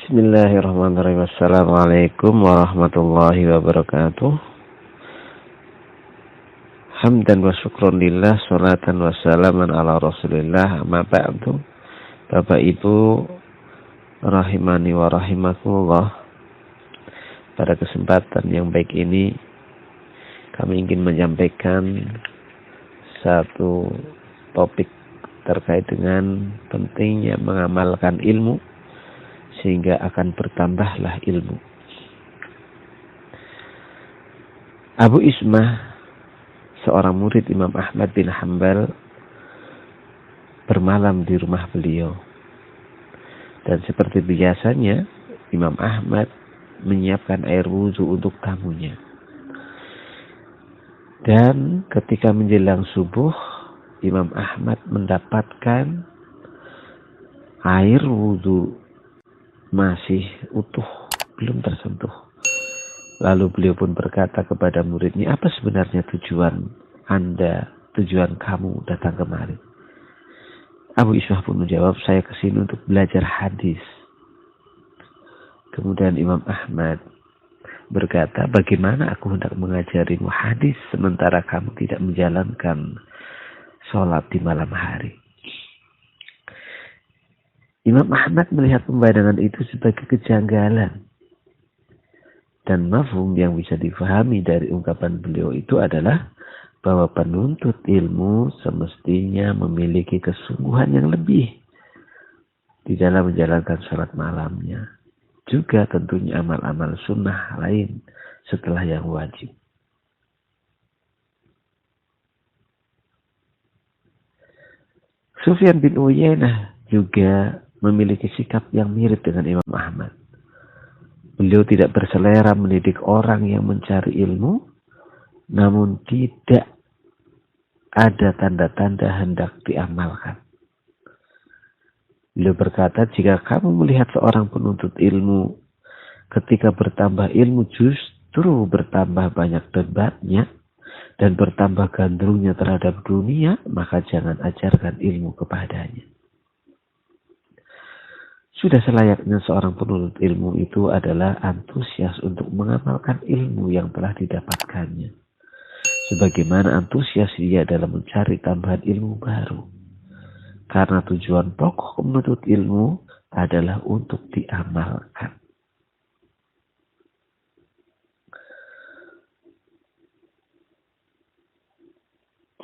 Bismillahirrahmanirrahim. Assalamualaikum warahmatullahi wabarakatuh. Hamdan wa syukron lillah, salatan wa salaman ala rasulillah, amma ba'du. Bapak Ibu rahimani wa rahimakumullah, pada kesempatan yang baik ini kami ingin menyampaikan satu topik terkait dengan pentingnya mengamalkan ilmu sehingga akan bertambahlah ilmu. Abu Ismah, seorang murid Imam Ahmad bin Hanbal, bermalam di rumah beliau. Dan seperti biasanya, Imam Ahmad menyiapkan air wudhu untuk tamunya. Dan ketika menjelang subuh, Imam Ahmad mendapatkan air wudhu masih utuh, belum tersentuh. Lalu beliau pun berkata kepada muridnya, apa sebenarnya tujuan Anda, tujuan kamu datang kemari? Abu Ismah pun menjawab, saya kesini untuk belajar hadis. Kemudian Imam Ahmad berkata, bagaimana aku hendak mengajarimu hadis sementara kamu tidak menjalankan sholat di malam hari? Imam Ahmad melihat pembayangan itu sebagai kejanggalan. Dan mafhum yang bisa difahami dari ungkapan beliau itu adalah bahwa penuntut ilmu semestinya memiliki kesungguhan yang lebih di dalam menjalankan sholat malamnya. Juga tentunya amal-amal sunnah lain setelah yang wajib. Sufyan bin Uyainah juga memiliki sikap yang mirip dengan Imam Ahmad. Beliau tidak berselera mendidik orang yang mencari ilmu, namun tidak ada tanda-tanda hendak diamalkan. Beliau berkata, jika kamu melihat seorang penuntut ilmu, ketika bertambah ilmu justru bertambah banyak debatnya, dan bertambah gandrungnya terhadap dunia, maka jangan ajarkan ilmu kepadanya. Sudah selayaknya seorang penuntut ilmu itu adalah antusias untuk mengamalkan ilmu yang telah didapatkannya. Sebagaimana antusias dia dalam mencari tambahan ilmu baru. Karena tujuan pokok menuntut ilmu adalah untuk diamalkan.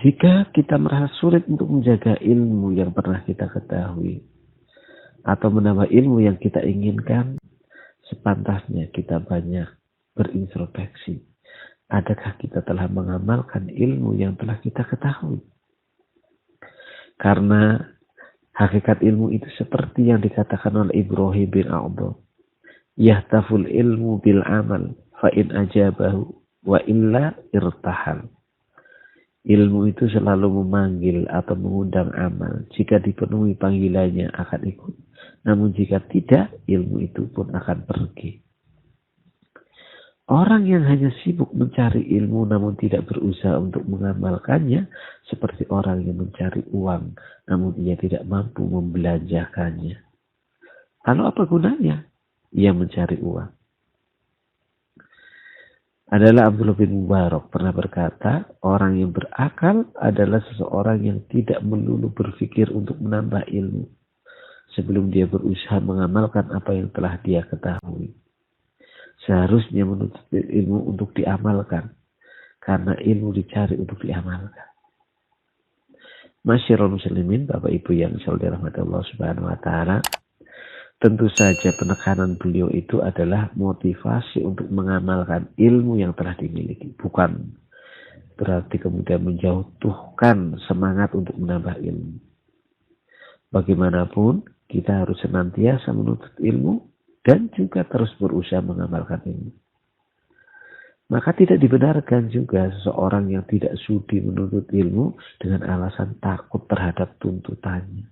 Jika kita merasa sulit untuk menjaga ilmu yang pernah kita ketahui, atau menambah ilmu yang kita inginkan, sepantasnya kita banyak berintrospeksi. Adakah kita telah mengamalkan ilmu yang telah kita ketahui? Karena hakikat ilmu itu seperti yang dikatakan oleh Ibrahim bin A'dham. Yahtaful ilmu bil amal, fa in ajabahu, wa illa irtahal. Ilmu itu selalu memanggil atau mengundang amal. Jika dipenuhi panggilannya akan ikut. Namun jika tidak, ilmu itu pun akan pergi. Orang yang hanya sibuk mencari ilmu namun tidak berusaha untuk mengamalkannya, seperti orang yang mencari uang namun ia tidak mampu membelanjakannya. Lalu apa gunanya ia mencari uang? Adalah Abdullah bin Mubarak pernah berkata, orang yang berakal adalah seseorang yang tidak melulu berpikir untuk menambah ilmu sebelum dia berusaha mengamalkan apa yang telah dia ketahui. Seharusnya menuntut ilmu untuk diamalkan, karena ilmu dicari untuk diamalkan. Masyarul muslimin, Bapak Ibu yang dirahmati Allah Subhanahu wa taala, tentu saja penekanan beliau itu adalah motivasi untuk mengamalkan ilmu yang telah dimiliki. Bukan berarti kemudian menjatuhkan semangat untuk menambah ilmu. Bagaimanapun, kita harus senantiasa menuntut ilmu dan juga terus berusaha mengamalkan ilmu. Maka tidak dibenarkan juga seseorang yang tidak sudi menuntut ilmu dengan alasan takut terhadap tuntutannya.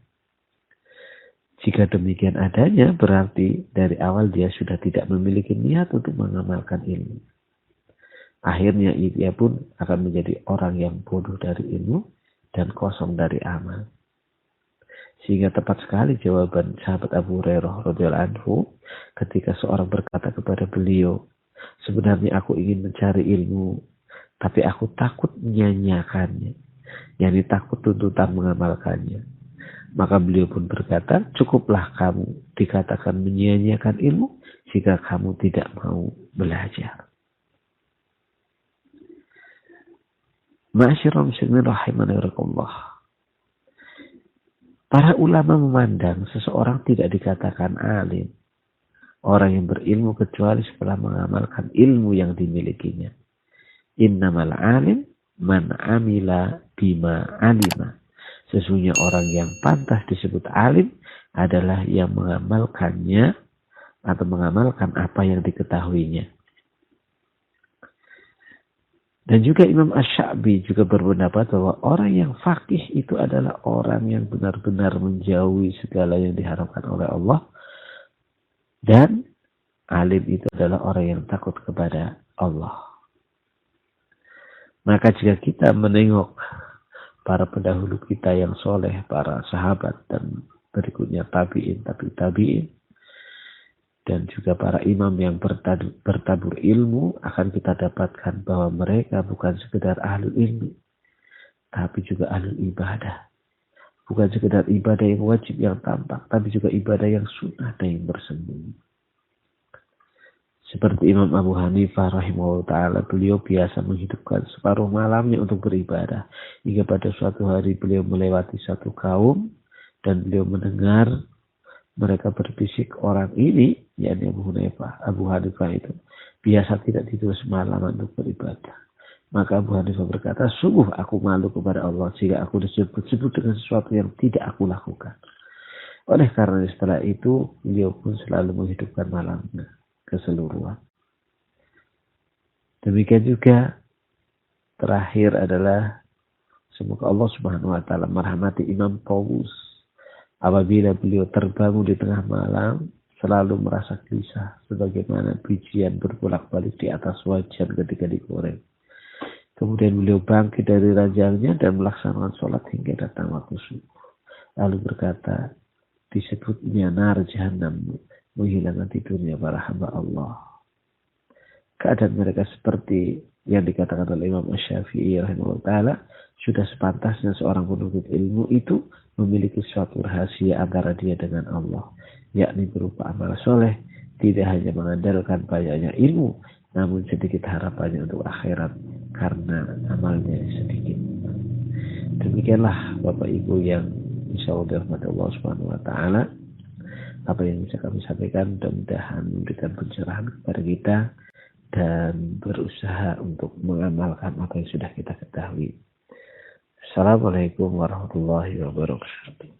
Jika demikian adanya, berarti dari awal dia sudah tidak memiliki niat untuk mengamalkan ilmu. Akhirnya ia pun akan menjadi orang yang bodoh dari ilmu dan kosong dari amal. Sehingga tepat sekali jawaban sahabat Abu Hurairah radhiyallahu anhu ketika seorang berkata kepada beliau, sebenarnya aku ingin mencari ilmu, tapi aku takut menyanyiakannya, yakni takut tuntutan mengamalkannya. Maka beliau pun berkata, cukuplah kamu dikatakan menyia-nyiakan ilmu jika kamu tidak mau belajar. Ma'asyiral muslimin rahimani rahimakumullah. Para ulama memandang seseorang tidak dikatakan alim, orang yang berilmu, kecuali setelah mengamalkan ilmu yang dimilikinya. Innamal alim man amila bima alima. Sesungguhnya orang yang pantas disebut alim adalah yang mengamalkannya atau mengamalkan apa yang diketahuinya. Dan juga Imam Asy-Sya'bi juga berpendapat bahwa orang yang faqih itu adalah orang yang benar-benar menjauhi segala yang diharapkan oleh Allah. Dan alim itu adalah orang yang takut kepada Allah. Maka jika kita menengok para pendahulu kita yang soleh, para sahabat dan berikutnya tabi'in, dan juga para imam yang bertabur ilmu, akan kita dapatkan bahwa mereka bukan sekedar ahlul ilmi, tapi juga ahlul ibadah. Bukan sekedar ibadah yang wajib yang tampak, tapi juga ibadah yang sunnah dan yang bersembunyi. Seperti Imam Abu Hanifah rahimahullah ta'ala, beliau biasa menghidupkan separuh malamnya untuk beribadah. Hingga pada suatu hari beliau melewati satu kaum dan beliau mendengar mereka berbisik, orang ini, yakni Abu Hanifah itu, biasa tidak tidur semalaman untuk beribadah. Maka Abu Hanifah berkata, sungguh aku malu kepada Allah jika aku disebut-sebut dengan sesuatu yang tidak aku lakukan. Oleh karena setelah itu, beliau pun selalu menghidupkan malamnya keseluruhan. Demikian juga terakhir adalah semoga Allah Subhanahu wa taala merahmati Imam Tawus. Apabila beliau terbangun di tengah malam, selalu merasa gelisah sebagaimana bijian berbolak-balik di atas wajan ketika digoreng. Kemudian beliau bangkit dari ranjangnya dan melaksanakan sholat hingga datang waktu subuh. Lalu berkata, disebutnya nar jahannam, menghilangkan tidurnya para hamba Allah. Keadaan mereka seperti yang dikatakan oleh Imam Asy-Syafi'i rahimahullah ta'ala, sudah sepantasnya seorang penuntut ilmu itu memiliki suatu rahasia antara dia dengan Allah, yakni berupa amal soleh, tidak hanya mengandalkan banyaknya ilmu, namun sedikit harapannya untuk akhirat karena amalnya sedikit. Demikianlah Bapak Ibu yang insyaallah dirahmati Allah Subhanahu wa taala. Apa yang bisa kami sampaikan mudah-mudahan memberikan pencerahan kepada kita dan berusaha untuk mengamalkan apa yang sudah kita ketahui. Assalamualaikum warahmatullahi wabarakatuh.